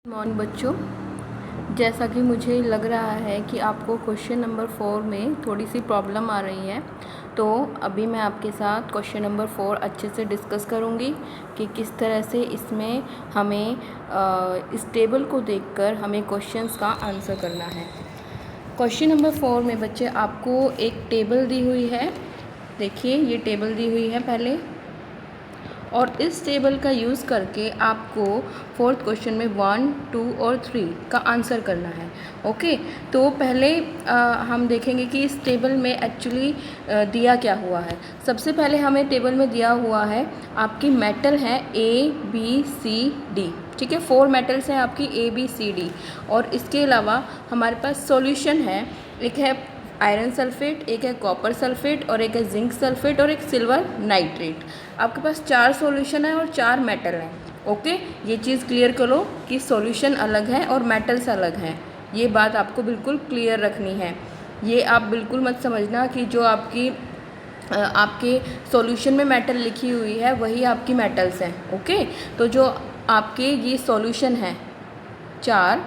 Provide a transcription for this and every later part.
Morning बच्चों, जैसा कि मुझे लग रहा है कि आपको क्वेश्चन नंबर 4 में थोड़ी सी प्रॉब्लम आ रही है, तो अभी मैं आपके साथ क्वेश्चन नंबर 4 अच्छे से डिस्कस करूंगी कि किस तरह से इसमें हमें इस टेबल को देखकर हमें क्वेश्चंस का आंसर करना है। क्वेश्चन नंबर 4 में बच्चे आपको एक टेबल दी हुई है। देखिए, ये टेबल दी हुई है पहले, और इस टेबल का यूज़ करके आपको फोर्थ क्वेश्चन में 1, 2 और 3 का आंसर करना है। ओके, तो पहले हम देखेंगे कि इस टेबल में एक्चुअली दिया क्या हुआ है। सबसे पहले हमें टेबल में दिया हुआ है आपकी मेटल है ABCD। ठीक है, 4 मेटल्स हैं आपकी ABCD, और इसके अलावा हमारे पास सॉल्यूशन है। एक है आयरन सल्फेट, एक है कॉपर सल्फेट, और एक है जिंक सल्फेट, और एक सिल्वर नाइट्रेट। आपके पास 4 सॉल्यूशन है और 4 मेटल हैं। ओके, ये चीज़ क्लियर करो कि सॉल्यूशन अलग है और मेटल्स अलग हैं। ये बात आपको बिल्कुल क्लियर रखनी है। ये आप बिल्कुल मत समझना कि जो आपके सॉल्यूशन में मेटल लिखी हुई है वही आपकी मेटल्स हैं। ओके, तो जो आपके ये सॉल्यूशन है 4,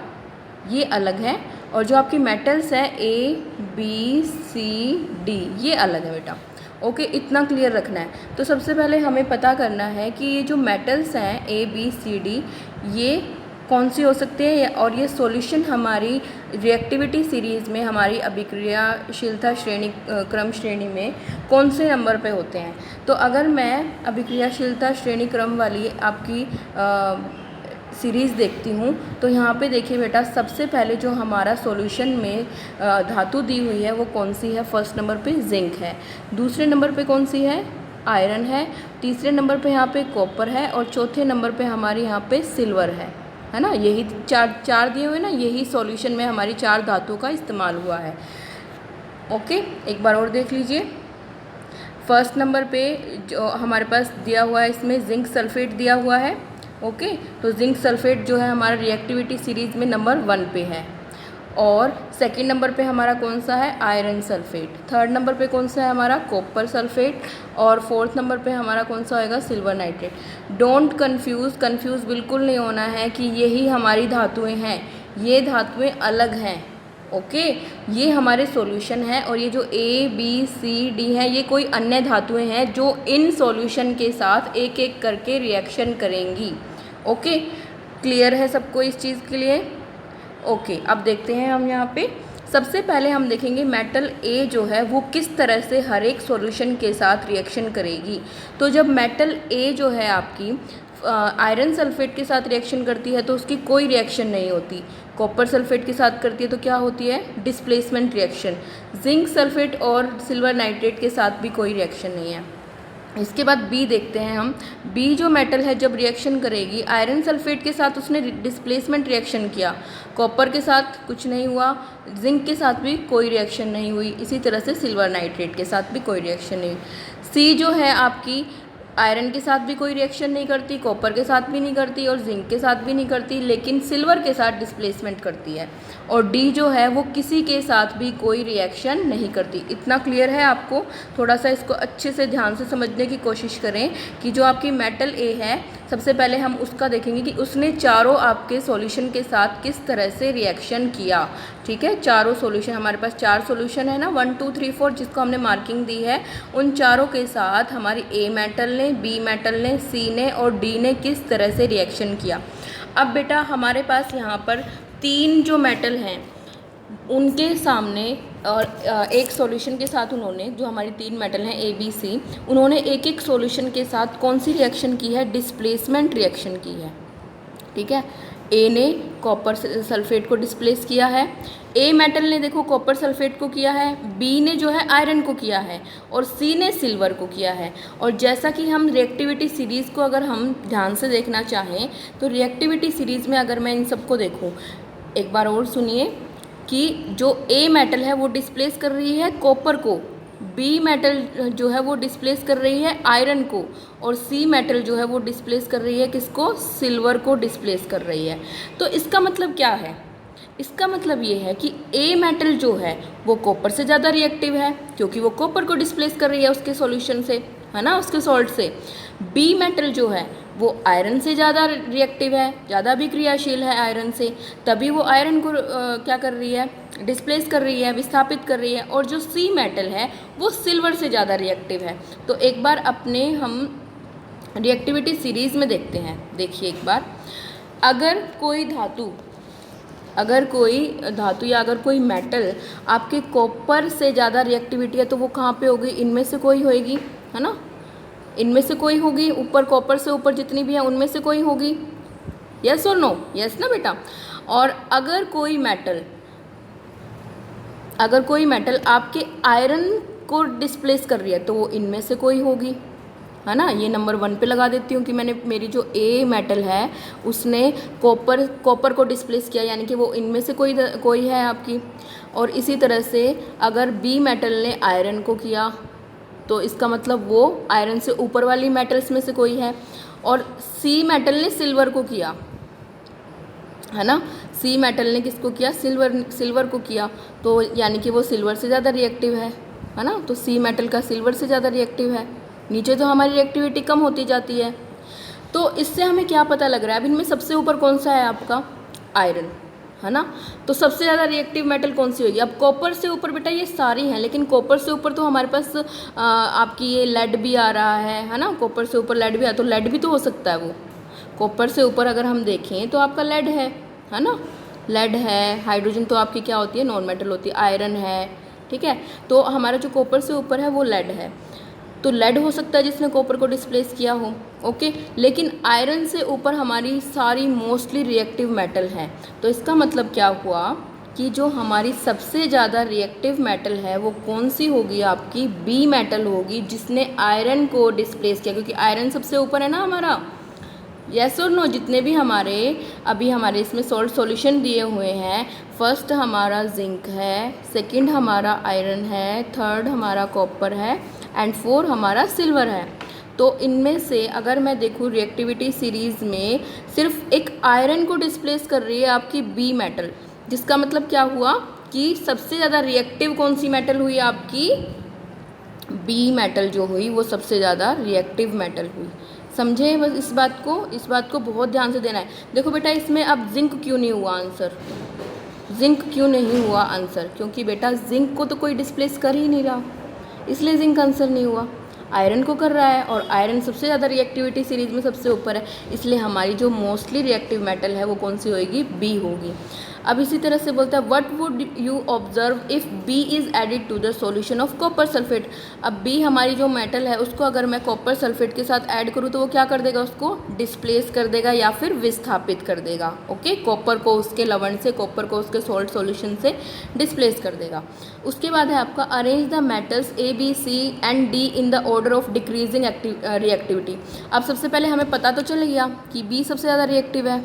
ये अलग है, और जो आपकी मेटल्स है ABCD ये अलग है बेटा। ओके, इतना क्लियर रखना है। तो सबसे पहले हमें पता करना है कि ये जो मेटल्स हैं ABCD ये कौन सी हो सकते हैं, और ये सॉल्यूशन हमारी रिएक्टिविटी सीरीज़ में हमारी अभिक्रियाशीलता श्रेणी क्रम श्रेणी में कौन से नंबर पे होते हैं। तो अगर मैं अभिक्रियाशीलता श्रेणी क्रम वाली आपकी सीरीज़ देखती हूँ, तो यहाँ पे देखिए बेटा, सबसे पहले जो हमारा सॉल्यूशन में धातु दी हुई है वो कौन सी है। फर्स्ट नंबर पे जिंक है, दूसरे नंबर पे कौन सी है, आयरन है, तीसरे नंबर पे यहाँ पे कॉपर है, और चौथे नंबर पे हमारे यहाँ पे सिल्वर है ना। यही चार दिए हुए ना, यही सॉल्यूशन में हमारी 4 धातुओं का इस्तेमाल हुआ है। ओके, एक बार और देख लीजिए। फर्स्ट नंबर पे जो हमारे पास दिया हुआ है, इसमें जिंक सल्फेट दिया हुआ है। ओके, तो जिंक सल्फेट जो है हमारा रिएक्टिविटी सीरीज़ में नंबर 1 पे है। और सेकंड नंबर पे हमारा कौन सा है, आयरन सल्फेट। थर्ड नंबर पे कौन सा है हमारा, कॉपर सल्फेट। और फोर्थ नंबर पे हमारा कौन सा होएगा, सिल्वर नाइट्रेट। डोंट कंफ्यूज बिल्कुल नहीं होना है कि यही हमारी धातुएं हैं, ये धातुएं अलग हैं। ओके, ये हमारे सॉल्यूशन है, और ये जो ABCD है ये कोई अन्य धातुएं हैं जो इन सॉल्यूशन के साथ एक एक करके रिएक्शन करेंगी। ओके, क्लियर है सबको इस चीज़ के लिए। ओके, अब देखते हैं हम यहाँ पे। सबसे पहले हम देखेंगे मेटल A जो है वो किस तरह से हर एक सॉल्यूशन के साथ रिएक्शन करेगी। तो जब मेटल A जो है आपकी आयरन सल्फेट के साथ रिएक्शन करती है तो उसकी कोई रिएक्शन नहीं होती। कॉपर सल्फेट के साथ करती है तो क्या होती है, डिस्प्लेसमेंट रिएक्शन। जिंक सल्फेट और सिल्वर नाइट्रेट के साथ भी कोई रिएक्शन नहीं है। इसके बाद B देखते हैं हम। B जो मेटल है जब रिएक्शन करेगी, आयरन सल्फेट के साथ उसने डिस्प्लेसमेंट रिएक्शन किया, कॉपर के साथ कुछ नहीं हुआ, जिंक के साथ भी कोई रिएक्शन नहीं हुई, इसी तरह से सिल्वर नाइट्रेट के साथ भी कोई रिएक्शन नहीं हुई। C जो है आपकी आयरन के साथ भी कोई रिएक्शन नहीं करती, कॉपर के साथ भी नहीं करती, और जिंक के साथ भी नहीं करती, लेकिन सिल्वर के साथ डिस्प्लेसमेंट करती है। और डी जो है वो किसी के साथ भी कोई रिएक्शन नहीं करती। इतना क्लियर है आपको। थोड़ा सा इसको अच्छे से ध्यान से समझने की कोशिश करें कि जो आपकी मेटल A है, सबसे पहले हम उसका देखेंगे कि उसने चारों आपके सॉल्यूशन के साथ किस तरह से रिएक्शन किया। ठीक है, चारों सॉल्यूशन, हमारे पास 4 सॉल्यूशन है ना, 1, 2, 3, 4, जिसको हमने मार्किंग दी है, उन चारों के साथ हमारी A मेटल ने, B मेटल ने, C ने और D ने किस तरह से रिएक्शन किया। अब बेटा हमारे पास यहाँ पर 3 जो मेटल हैं उनके सामने और एक सॉल्यूशन के साथ उन्होंने, जो हमारी 3 मेटल हैं ABC, उन्होंने एक एक सॉल्यूशन के साथ कौन सी रिएक्शन की है, डिस्प्लेसमेंट रिएक्शन की है। ठीक है, A ने कॉपर सल्फेट को डिस्प्लेस किया है, A मेटल ने देखो कॉपर सल्फेट को किया है, B ने जो है आयरन को किया है, और C ने सिल्वर को किया है। और जैसा कि हम रिएक्टिविटी सीरीज़ को अगर हम ध्यान से देखना चाहें, तो रिएक्टिविटी सीरीज़ में अगर मैं इन सबको देखूं, एक बार और सुनिए कि जो A मेटल है वो डिस्प्लेस कर रही है कॉपर को, B मेटल जो है वो डिस्प्लेस कर रही है आयरन को, और C मेटल जो है वो डिस्प्लेस कर रही है किसको, सिल्वर को डिस्प्लेस कर रही है। तो इसका मतलब क्या है, इसका मतलब ये है कि A मेटल जो है वो कॉपर से ज़्यादा रिएक्टिव है, क्योंकि वो कॉपर को डिस्प्लेस कर रही है उसके सॉल्यूशन से, है ना, उसके सॉल्ट से। B मेटल जो है वो आयरन से ज़्यादा रिएक्टिव है, ज़्यादा भी क्रियाशील है आयरन से, तभी वो आयरन को क्या कर रही है, डिस्प्लेस कर रही है, विस्थापित कर रही है। और जो सी मेटल है वो सिल्वर से ज़्यादा रिएक्टिव है। तो एक बार अपने हम रिएक्टिविटी सीरीज़ में देखते हैं। देखिए एक बार, अगर कोई धातु या अगर कोई मेटल आपके कॉपर से ज़्यादा रिएक्टिविटी है तो वो कहाँ पे होगी, इनमें से कोई होगी, है ना, इनमें से कोई होगी, ऊपर कॉपर से ऊपर जितनी भी है उनमें से कोई होगी। यस और नो, यस ना बेटा। और अगर कोई मेटल आपके आयरन को डिस्प्लेस कर रही है तो वो इनमें से कोई होगी, है ना। ये नंबर 1 पे लगा देती हूँ कि मैंने मेरी जो ए मेटल है उसने कॉपर को डिस्प्लेस किया, यानी कि वो इनमें से कोई है आपकी। और इसी तरह से अगर बी मेटल ने आयरन को किया तो इसका मतलब वो आयरन से ऊपर वाली मेटल्स में से कोई है। और सी मेटल ने सिल्वर को किया, है ना, सी मेटल ने किसको किया, सिल्वर को किया, तो यानी कि वो सिल्वर से ज़्यादा रिएक्टिव है ना। तो सी मेटल का सिल्वर से ज़्यादा रिएक्टिव है। नीचे तो हमारी रिएक्टिविटी कम होती जाती है। तो इससे हमें क्या पता लग रहा है, अब इनमें सबसे ऊपर कौन सा है आपका, आयरन, है ना। तो सबसे ज़्यादा रिएक्टिव मेटल कौन सी होगी। अब कॉपर से ऊपर बेटा ये सारी हैं, लेकिन कॉपर से ऊपर तो हमारे पास आपकी ये लेड भी आ रहा है ना। कॉपर से ऊपर लेड भी तो लेड भी तो हो सकता है। वो कॉपर से ऊपर अगर हम देखें तो आपका लेड है ना, लेड है। हाइड्रोजन तो आपकी क्या होती है, नॉन मेटल होती है। आयरन है, ठीक है। तो हमारा जो कॉपर से ऊपर है वो लेड है, तो लेड हो सकता है जिसने कॉपर को डिस्प्लेस किया हो, ओके। लेकिन आयरन से ऊपर हमारी सारी मोस्टली रिएक्टिव मेटल हैं। तो इसका मतलब क्या हुआ कि जो हमारी सबसे ज़्यादा रिएक्टिव मेटल है वो कौन सी होगी, आपकी बी मेटल होगी, जिसने आयरन को डिस्प्लेस किया, क्योंकि आयरन सबसे ऊपर है ना हमारा। यस और नो, जितने भी अभी हमारे इसमें सॉल्ट सॉल्यूशन दिए हुए हैं, फर्स्ट हमारा जिंक है, सेकंड हमारा आयरन है, थर्ड हमारा कॉपर है एंड 4 हमारा सिल्वर है। तो इनमें से अगर मैं देखूँ रिएक्टिविटी सीरीज़ में सिर्फ एक आयरन को डिस्प्लेस कर रही है आपकी बी मेटल, जिसका मतलब क्या हुआ कि सबसे ज़्यादा रिएक्टिव कौन सी मेटल हुई आपकी, बी मेटल जो हुई वो सबसे ज़्यादा रिएक्टिव मेटल हुई। समझे बस इस बात को बहुत ध्यान से देना है। देखो बेटा इसमें अब जिंक क्यों नहीं हुआ आंसर, क्योंकि बेटा जिंक को तो कोई डिस्प्लेस कर ही नहीं रहा, इसलिए जिंक आंसर नहीं हुआ। आयरन को कर रहा है और आयरन सबसे ज़्यादा रिएक्टिविटी सीरीज में सबसे ऊपर है, इसलिए हमारी जो मोस्टली रिएक्टिव मेटल है वो कौन सी होगी, बी होगी। अब इसी तरह से बोलता है what would you observe if B is added to the solution of copper sulphate. अब बी हमारी जो मेटल है उसको अगर मैं कॉपर सल्फेट के साथ ऐड करूँ तो वो क्या कर देगा, उसको डिस्प्लेस कर देगा या फिर विस्थापित कर देगा, ओके। कॉपर को उसके लवण से, कॉपर को उसके सॉल्ट सॉल्यूशन से डिस्प्लेस कर देगा। उसके बाद है आपका arrange the metals A B C and D in the order of decreasing reactivity. अब सबसे पहले हमें पता तो चल गया कि बी सबसे ज़्यादा रिएक्टिव है।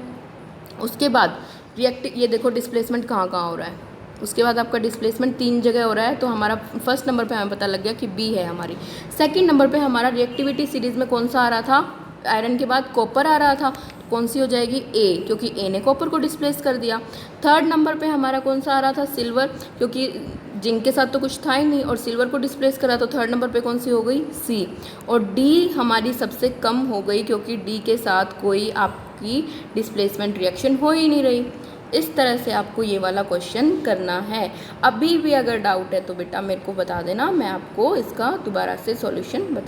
उसके बाद ये देखो डिस्प्लेसमेंट कहाँ कहाँ हो रहा है। उसके बाद आपका डिस्प्लेसमेंट 3 जगह हो रहा है, तो हमारा फर्स्ट नंबर पे हमें पता लग गया कि बी है हमारी। सेकंड नंबर पे हमारा रिएक्टिविटी सीरीज में कौन सा आ रहा था, आयरन के बाद कॉपर आ रहा था, तो कौन सी हो जाएगी, ए, क्योंकि ए ने कॉपर को डिस्प्लेस कर दिया। थर्ड नंबर पे हमारा कौन सा आ रहा था, सिल्वर, क्योंकि जिंक के साथ तो कुछ था ही नहीं और सिल्वर को डिस्प्लेस करा, तो थर्ड नंबर पे कौन सी हो गई, सी। और डी हमारी सबसे कम हो गई, क्योंकि डी के साथ कोई आपकी डिस्प्लेसमेंट रिएक्शन हो ही नहीं रही। इस तरह से आपको ये वाला क्वेश्चन करना है। अभी भी अगर डाउट है तो बेटा मेरे को बता देना, मैं आपको इसका दोबारा से सॉल्यूशन